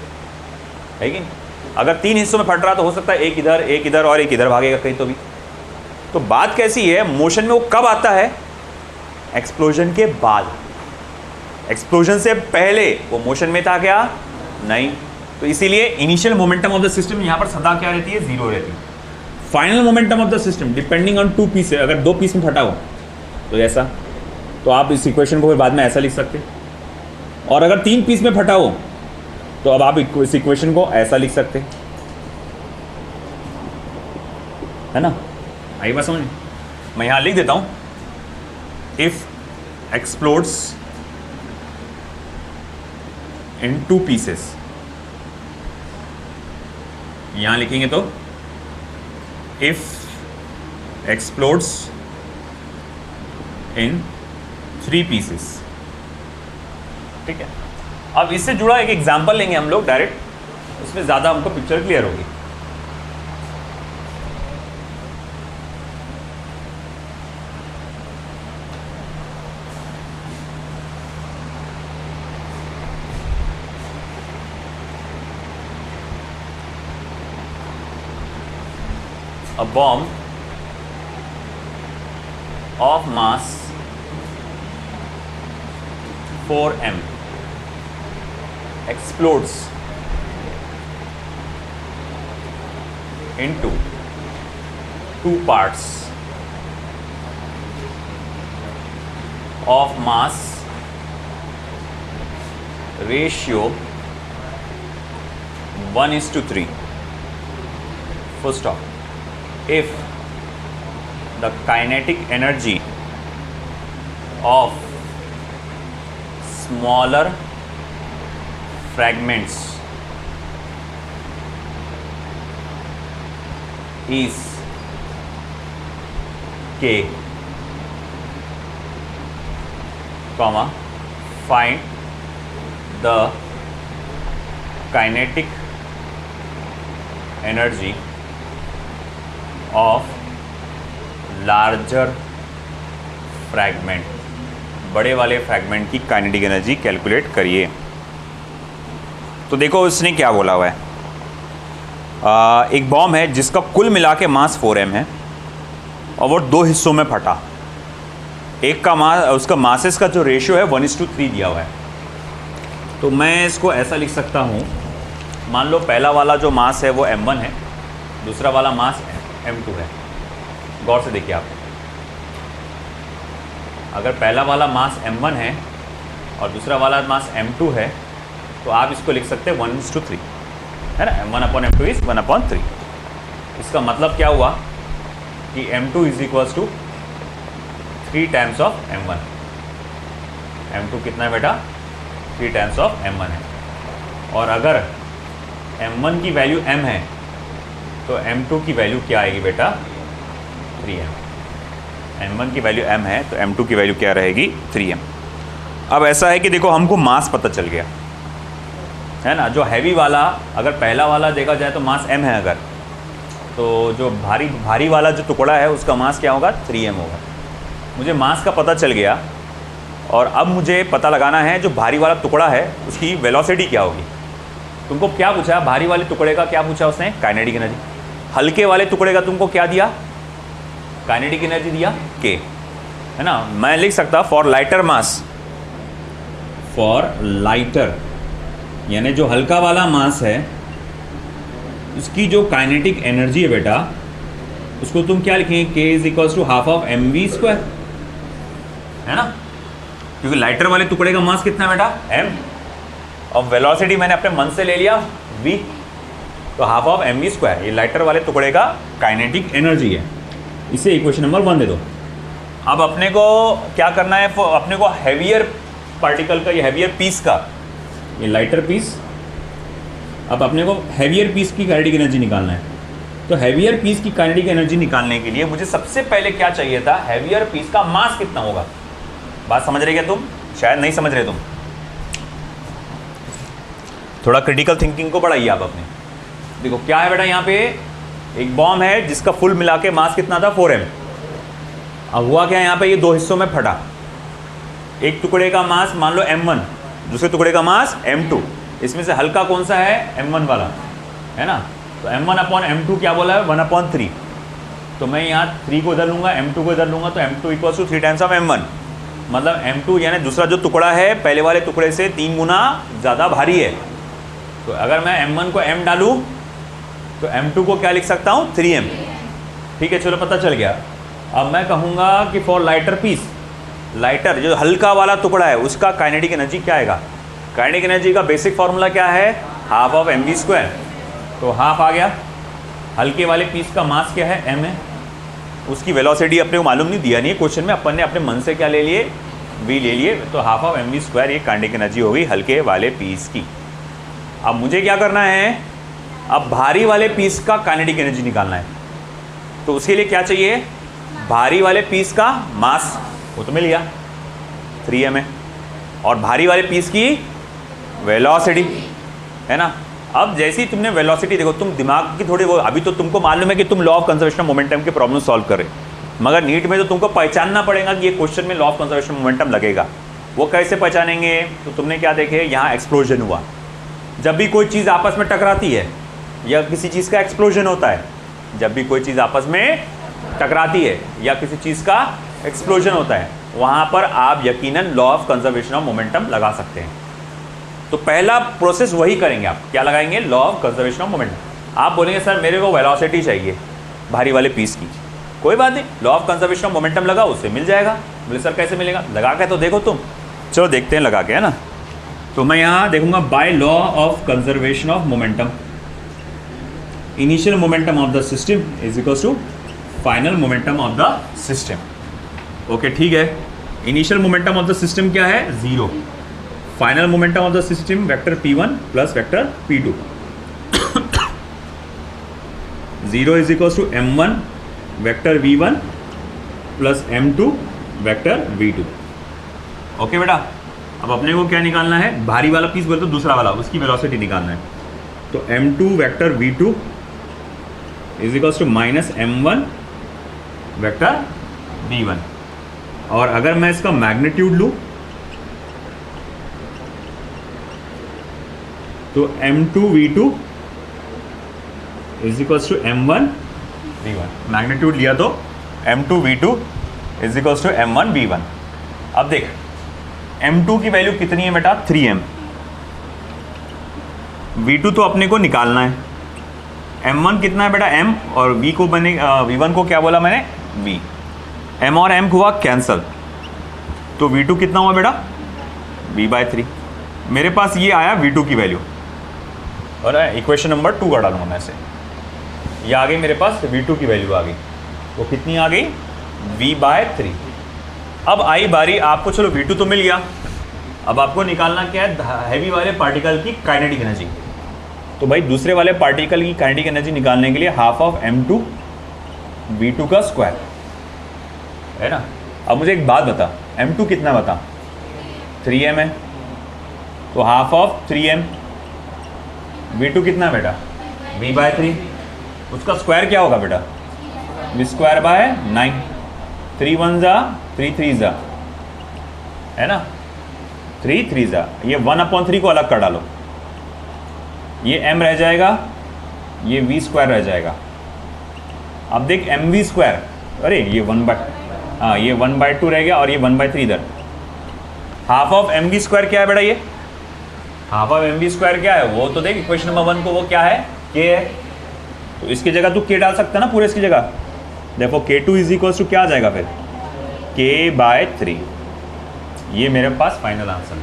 है कि नहीं? अगर 3 हिस्सों में फट रहा तो हो सकता है एक इधर और एक इधर भागेगा कहीं तो भी। तो बात कैसी है, मोशन में वो कब आता है? एक्सप्लोजन के बाद। एक्सप्लोजन से पहले वो मोशन में था क्या? नहीं। तो इसीलिए initial momentum of the system यहाँ पर सदा क्या रहती है? 0 रहती है। Final momentum of the system depending on 2 piece है, अगर 2 पीस में फटा हो तो ऐसा, तो आप इस इक्वेशन को फिर बाद में ऐसा लिख सकते, और अगर 3 पीस में फटा हो तो अब आप इस इक्वेशन को ऐसा लिख सकते, है ना। आई बात समझ? मैं यहाँ लिख देता हूँ, इफ एक्सप्लोड्स इन 2 पीसेस। यहाँ लिखेंगे तो इफ एक्सप्लोड्स इन 3 पीसेस। ठीक है, अब इससे जुड़ा एक एग्जांपल लेंगे हम लोग डायरेक्ट, उसमें ज़्यादा हमको पिक्चर क्लियर होगी। A bomb of mass 4m explodes into 2 parts of mass ratio 1:3. Full stop. If the kinetic energy of smaller fragments is K, comma, find the kinetic energy of larger fragment, बड़े वाले fragment की kinetic energy calculate करिए। तो देखो उसने क्या बोला हुआ है, एक बॉम्ब है जिसका कुल मिला के मास 4m है और वो 2 हिस्सों में फटा। एक का मास, उसका मासेस का जो रेशियो है 1:3 दिया हुआ है। तो मैं इसको ऐसा लिख सकता हूँ, मान लो पहला वाला जो मास है वो m1 है, दूसरा वाला मास m2 है। गौर से देखिए आप, अगर पहला वाला मास m1 है और दूसरा वाला मास m2 है तो आप इसको लिख सकते हैं 1:3, है ना। m1/m2 is 1/3। इसका मतलब क्या हुआ कि m2 is equals to 3 times of m1। m2 कितना है बेटा, 3 टाइम्स ऑफ m1 है। और अगर m1 की वैल्यू m है तो m2 की वैल्यू क्या आएगी बेटा, 3m। m1 की वैल्यू m है तो m2 की वैल्यू क्या रहेगी, 3m। अब ऐसा है कि देखो हमको मास पता चल गया, है ना। जो हैवी वाला, अगर पहला वाला देखा जाए तो मास m है, अगर तो जो भारी वाला जो टुकड़ा है उसका मास क्या होगा, 3m होगा। मुझे मास का पता चल गया और अब मुझे पता लगाना है जो भारी वाला टुकड़ा है उसकी वेलोसिटी क्या होगी। तुमको क्या पूछा, भारी वाले टुकड़े का क्या पूछा उसने, काइनेटिक एनर्जी। हल्के वाले टुकड़े का तुमको क्या दिया, काइनेटिक एनर्जी दिया K, है ना। मैं लिख सकता for lighter mass, for lighter यानी जो हल्का वाला मास है उसकी जो काइनेटिक एनर्जी है बेटा, उसको तुम क्या लिखेंगे, K is equals to half of mv², है ना। क्योंकि लाइटर वाले टुकड़े का मास कितना है बेटा, m, और वेलोसिटी मैंने अपने मन से ले लिया v, तो हाफ ऑफ mv²। ये लाइटर वाले टुकड़े का काइनेटिक एनर्जी है। इसे इक्वेशन नंबर 1 दे दो। अब अपने को क्या करना है, अपने को हैवियर पार्टिकल का, ये हैवियर पीस का, ये लाइटर पीस, अब अपने को हैवियर पीस की काइनेटिक एनर्जी निकालना है। तो हैवियर पीस की काइनेटिक एनर्जी निकालने के लिए मुझे सबसे पहले क्या चाहिए था, हैवियर पीस का मास कितना होगा। बात समझ रहे क्या तुम, शायद नहीं समझ रहे तुम, थोड़ा क्रिटिकल थिंकिंग को बढ़ाइए आप अपने। देखो क्या है बेटा, यहाँ पे एक बॉम्ब है जिसका फुल मिला के मास कितना था, 4m। अब हुआ क्या, यहाँ पे ये 2 हिस्सों में फटा। एक टुकड़े का मास मान लो m1, दूसरे टुकड़े का मास m2। इसमें से हल्का कौन सा है, m1 वाला, है ना। तो m1/m2 क्या बोला है, 1/3। तो मैं यहाँ 3 को इधर लूँगा, m2 को इधर लूँगा, तो m2 equals to 3 times of m1। मतलब m2 यानी दूसरा जो टुकड़ा है पहले वाले टुकड़े से 3 गुना ज़्यादा भारी है। तो अगर मैं m1 को m डालूँ तो m2 को क्या लिख सकता हूँ, 3m। ठीक है, चलो पता चल गया। अब मैं कहूँगा कि फॉर लाइटर पीस, लाइटर जो हल्का वाला टुकड़ा है उसका काइनेटिक एनर्जी क्या आएगा। काइनेटिक एनर्जी का बेसिक फार्मूला क्या है, हाफ ऑफ mv²। तो हाफ आ गया। हल्के वाले पीस का मास क्या है, m है। उसकी वेलोसिटी अपने को मालूम नहीं, दिया नहीं है क्वेश्चन में, अपन ने अपने मन से क्या ले लिए, v ले लिए, तो half of m v square ये काइनेटिक एनर्जी होगी हल्के वाले पीस की। अब मुझे क्या करना है, अब भारी वाले पीस का काइनेटिक एनर्जी निकालना है। तो उसके लिए क्या चाहिए, भारी वाले पीस का मास, वो तो मिल गया 3m है, और भारी वाले पीस की वेलोसिटी, है ना। अब जैसे ही तुमने वेलोसिटी देखो, तुम दिमाग की थोड़ी वो, अभी तो तुमको मालूम है कि तुम law of conservation of momentum के प्रॉब्लम सॉल्व कर रहे, मगर नीट में तो तुमको पहचानना पड़ेगा कि ये क्वेश्चन में law of conservation of momentum लगेगा। वो कैसे पहचानेंगे, तो तुमने क्या देखे, यहाँ एक्सप्लोजन हुआ। जब भी कोई चीज़ आपस में टकराती है या किसी चीज़ का एक्सप्लोजन होता है, जब भी कोई चीज़ आपस में टकराती है या किसी चीज़ का एक्सप्लोजन होता है, वहाँ पर आप यकीनन law of conservation of momentum लगा सकते हैं। तो पहला प्रोसेस वही करेंगे आप, क्या लगाएंगे, law of conservation of momentum. आप बोलेंगे सर मेरे को वेलोसिटी चाहिए भारी वाले पीस की, कोई बात नहीं, law of conservation of momentum लगाओ, उससे मिल जाएगा। बोले सर कैसे मिलेगा, लगा के तो देखो तुम। चलो देखते हैं लगा के, है ना। तो मैं यहाँ देखूंगा by law of conservation of momentum, initial momentum of the system is equal to final momentum of the system. Okay ठीक है, initial momentum of the system क्या है, 0। Final momentum of the system vector p1 plus vector p2। 0 is equal to m1 vector v1 plus m2 vector v2। Okay बेटा, अब अपने को क्या निकालना है, भारी वाला पीस बोले तो दूसरा वाला, उसकी वेलोसिटी निकालना है। तो m2 vector v2 is equal to minus m1 vector v1। और अगर मैं इसका मैग्नीट्यूड लूँ तो m2 v2 is equal to m1 v1। Magnitude लिया तो m2 v2 is equal to m1 v1। अब देख m2 की वैल्यू कितनी है बेटा, 3m। v2 तो अपने को निकालना है, m1 कितना है बेटा, m, और v को बने v1 को क्या बोला मैंने, v। m और m हुआ कैंसल, तो v2 कितना हुआ बेटा, v/3। मेरे पास ये आया v2 की वैल्यू, और इक्वेशन नंबर 2 का डालूंगा मैं ऐसे, ये आ गई मेरे पास v2 की वैल्यू आ गई, वो कितनी आ गई, v/3। अब आई बारी आपको, चलो v2 तो मिल गया, अब आपको निकालना क्या है, हैवी वाले पार्टिकल की काइनेटिक एनर्जी। तो भाई दूसरे वाले पार्टिकल की काइनेटिक एनर्जी निकालने के लिए हाफ ऑफ m2 v2 का स्क्वायर, है ना। अब मुझे एक बात बता, m2 कितना बता, 3m है, तो हाफ ऑफ 3m, v2 कितना बेटा, v/3, उसका स्क्वायर क्या होगा बेटा, v²/9। 3 1 जा 3 3 जा, है ना, 3 3 जा, ये 1/3 को अलग कर डालो, ये m रह जाएगा, ये v² रह जाएगा। अब देख mv², अरे ये 1/2 रह गया, और ये 1/3 इधर। हाफ ऑफ mv² क्या है बेटा, ये हाफ ऑफ mv² क्या है, वो तो देख इक्वेशन नंबर 1 को, वो क्या है, k है, तो इसकी जगह तू k डाल सकता है ना पूरे इसकी जगह। देखो k2 इज इक्वल टू क्या आ जाएगा फिर, k/3। ये मेरे पास फाइनल आंसर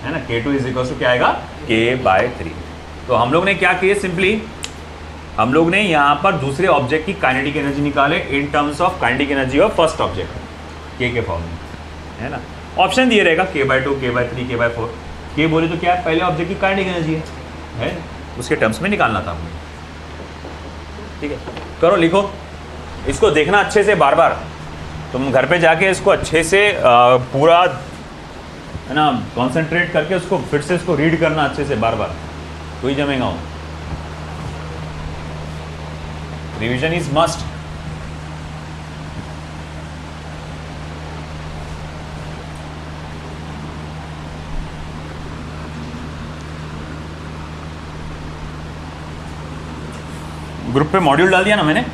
है ना, k2 इज इक्वल टू क्या आएगा, k/3। तो हम लोग ने क्या किया, सिंपली हम लोग ने यहाँ पर दूसरे ऑब्जेक्ट की काइनेटिक एनर्जी निकाले in terms of kinetic energy of first object, k के फॉर्म में, है ना। ऑप्शन दिए रहेगा k/2, k/3, k/4। k बोले तो क्या है, पहले ऑब्जेक्ट की काइनेटिक एनर्जी है, उसके टर्म्स में निकालना था हमें। ठीक है, करो लिखो, इसको देखना अच्छे से, बार बार तुम घर पे जाके इसको अच्छे से पूरा, है ना, कॉन्सेंट्रेट करके उसको फिर से इसको रीड करना अच्छे से बार बार, तो ही जमेगा वो। Revision is must. ग्रुप पे मॉड्यूल डाल दिया ना मैंने,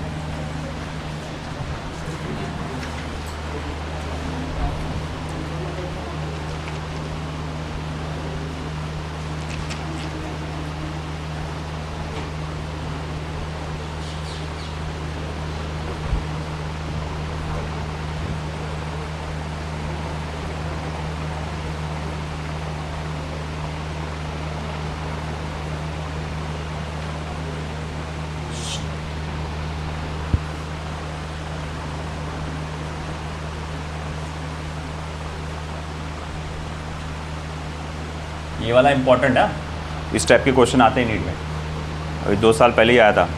ये वाला इंपॉर्टेंट है, इस टाइप के क्वेश्चन आते हैं नीट में, अभी 2 साल पहले ही आया था।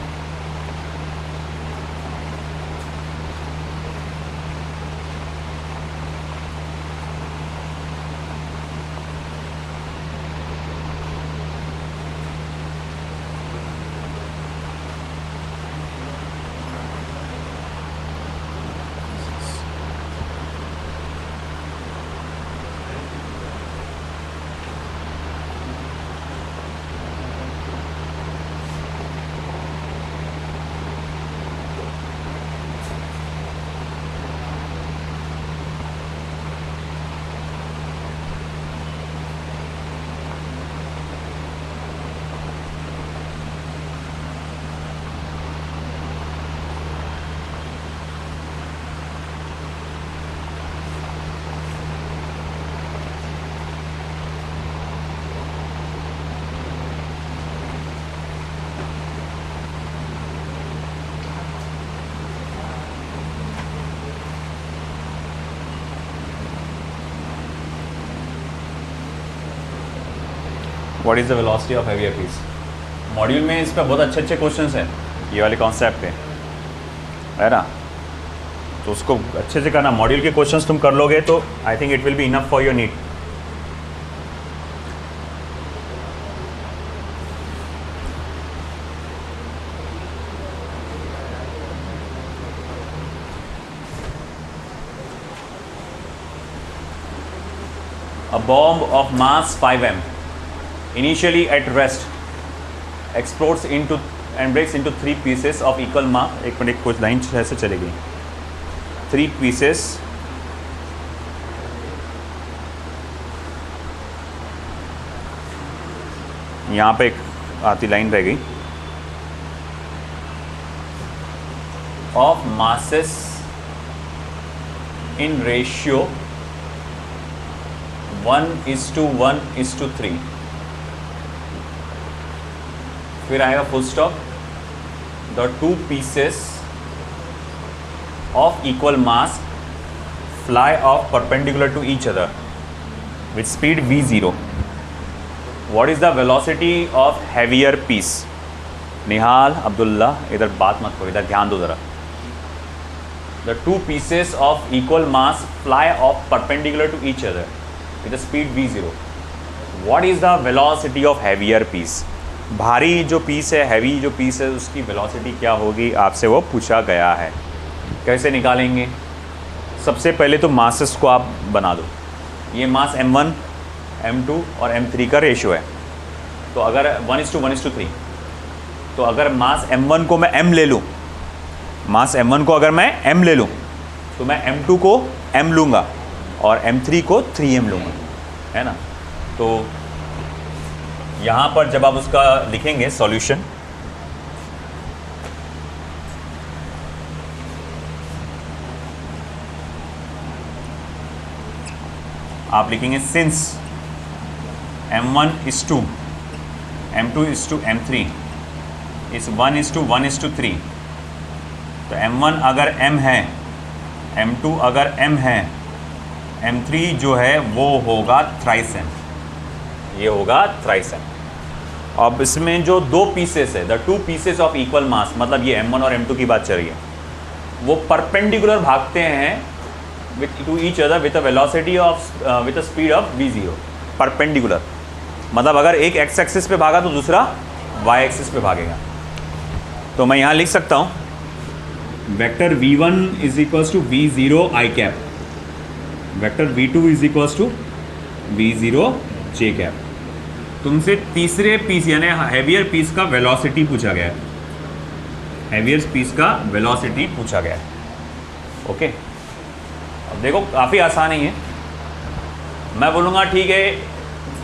What is the velocity of heavier piece. Module में इस पर बहुत अच्छे अच्छे क्वेश्चंस हैं ये वाले कॉन्सेप्ट पे, है ना, तो उसको अच्छे से करना। मॉड्यूल के क्वेश्चंस तुम कर लोगे तो I think it will be enough for your need. A bomb of mass 5m initially at rest explodes into and breaks into 3 pieces of equal mass। एक मिनट, कुछ लाइन ऐसे चलेगी, 3 pieces यहाँ पे एक आती लाइन रह गई, of masses in ratio 1:1:3। फिर आएगा full stop, the 2 pieces of equal mass fly off perpendicular to each other with speed v0। what is the velocity of heavier piece। निहाल अब्दुल्ला इधर बात मत करो, इधर ध्यान दो ज़रा। the 2 pieces of equal mass fly off perpendicular to each other with the speed v0। what is the velocity of heavier piece। भारी जो पीस है, हैवी जो पीस है, उसकी वेलोसिटी क्या होगी आपसे वो पूछा गया है। कैसे निकालेंगे? सबसे पहले तो मासेस को आप बना दो। ये मास m1 m2 और m3 का रेशियो है, तो अगर 1:1:3, तो अगर मास m1 को मैं m ले लूँ, मास m1 को अगर मैं m ले लूँ तो मैं m2 को m लूँगा और m3 को 3m लूँगा, है ना। तो यहाँ पर जब आप उसका लिखेंगे सॉल्यूशन, आप लिखेंगे सिंस m1:2 m2:m3 इस 1:1:3, तो m1 अगर m है, m2 अगर m है, m3 जो है वो होगा थ्राइस m, ये होगा थ्राइस m। अब इसमें जो 2 पीसेस है, द 2 पीसेस ऑफ इक्वल मास, मतलब ये m1 और m2 की बात चल रही है, वो परपेंडिकुलर भागते हैं with to each other with a velocity of with a speed of v0। Perpendicular मतलब अगर एक x एक्सिस पे भागा तो दूसरा y एक्सिस पे भागेगा। तो मैं यहाँ लिख सकता हूँ vector v1 is equals to v0 i cap, vector v2 is equals to v0 j cap. तुमसे तीसरे पीस यानी हैवियर पीस का वेलोसिटी पूछा गया है, हैवियर पीस का वेलोसिटी पूछा गया है। ओके, अब देखो काफ़ी आसान ही है। मैं बोलूँगा ठीक है,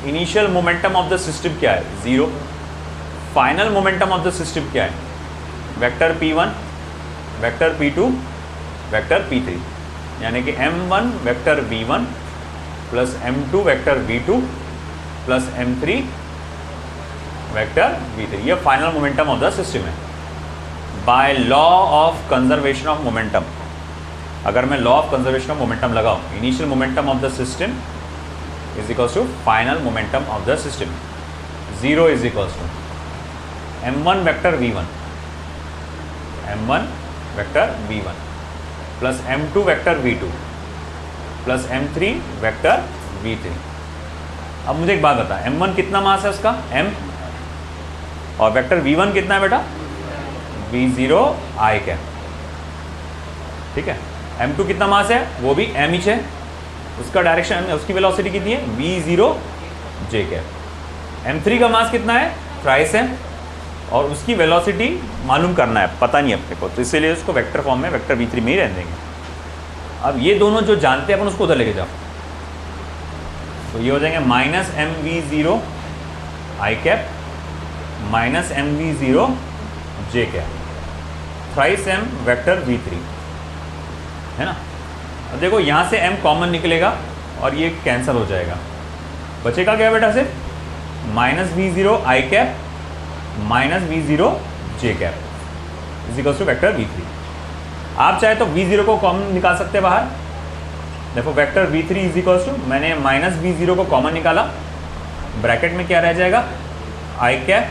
initial momentum of the system क्या है, 0। Final momentum of the system क्या है, vector p1 vector p2 vector p3, यानी कि m1 vector v1 plus m2 vector v2 plus m3 vector v3, ये final momentum of the system है। By law of conservation of momentum, अगर मैं law of conservation of momentum लगाऊं, initial momentum of the system is equals to final momentum of the system. 0 is equals to m1 vector v1 vector v1 plus m2 vector v2 plus m3 vector v3. अब मुझे एक बात बता, m1 कितना मास है उसका m, और vector v1 कितना है बेटा v0 i कैप. ठीक है. m2 कितना मास है, वो भी m ही है, उसका डायरेक्शन, उसकी वेलोसिटी कितनी है v0 j कैप. m3 का मास कितना है, थ्राइस है, और उसकी वेलोसिटी मालूम करना है, पता नहीं अपने को, तो इसीलिए उसको वेक्टर फॉर्म में वेक्टर v3 में ही रहने देंगे. अब ये दोनों जो जानते हैं अपन उसको उधर लेके जाओ, तो ये हो जाएंगे minus m v zero i cap minus m v zero j cap thrice m vector v3 है ना. अब देखो यहाँ से m कॉमन निकलेगा और ये कैंसिल हो जाएगा, बचेगा क्या बेटा सिर्फ minus v zero i cap minus v zero j cap is equals to vector v3. आप चाहे तो v0 को कॉमन निकाल सकते हैं बाहर. देखो vector v3 is equals to, मैंने माइनस v0 को कॉमन निकाला, ब्रैकेट में क्या रह जाएगा i cap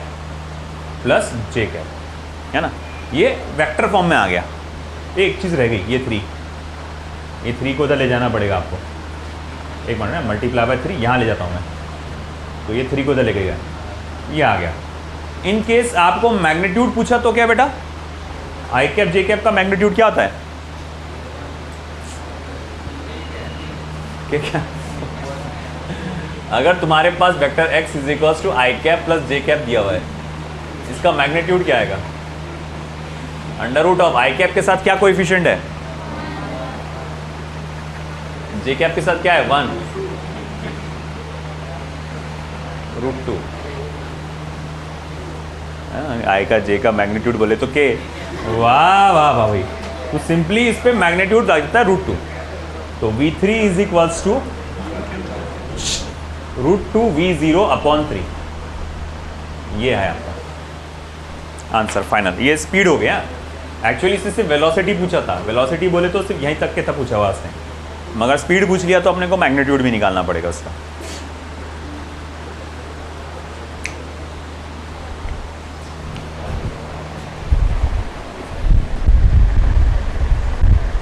plus j cap है ना. ये वेक्टर फॉर्म में आ गया. एक चीज़ रह गई, ये 3 को उधर ले जाना पड़ेगा आपको. एक मिनट ना, मल्टीप्लाई बाय 3 यहाँ ले जाता हूँ मैं, तो ये 3 को उधर लेके गया, ये आ गया. इन केस आपको मैग्नीट्यूड पूछा तो क्या बेटा, आई कैप जे कैप का मैग्नीट्यूड क्या होता है, क्या अगर तुम्हारे पास vector x is equals to i cap plus j cap दिया हुआ है, इसका मैग्नीट्यूड क्या आएगा, under root of i cap के साथ क्या कोएफिशिएंट है, जे कैप के साथ क्या है 1 √2. आई का जे का मैग्नीट्यूड बोले तो के, वाह वाह वाह भाई, तो सिंपली इस पे मैग्नीट्यूड आ जाता है √2. तो v3 is equals to √2 v0 upon 3. ये है आपका आंसर फाइनल. ये स्पीड हो गया. एक्चुअली इससे सिर्फ वेलोसिटी पूछा था, वेलोसिटी बोले तो सिर्फ यहीं तक के था पूछा हुआ उसने, मगर स्पीड पूछ लिया तो अपने को मैग्नीट्यूड भी निकालना पड़ेगा उसका.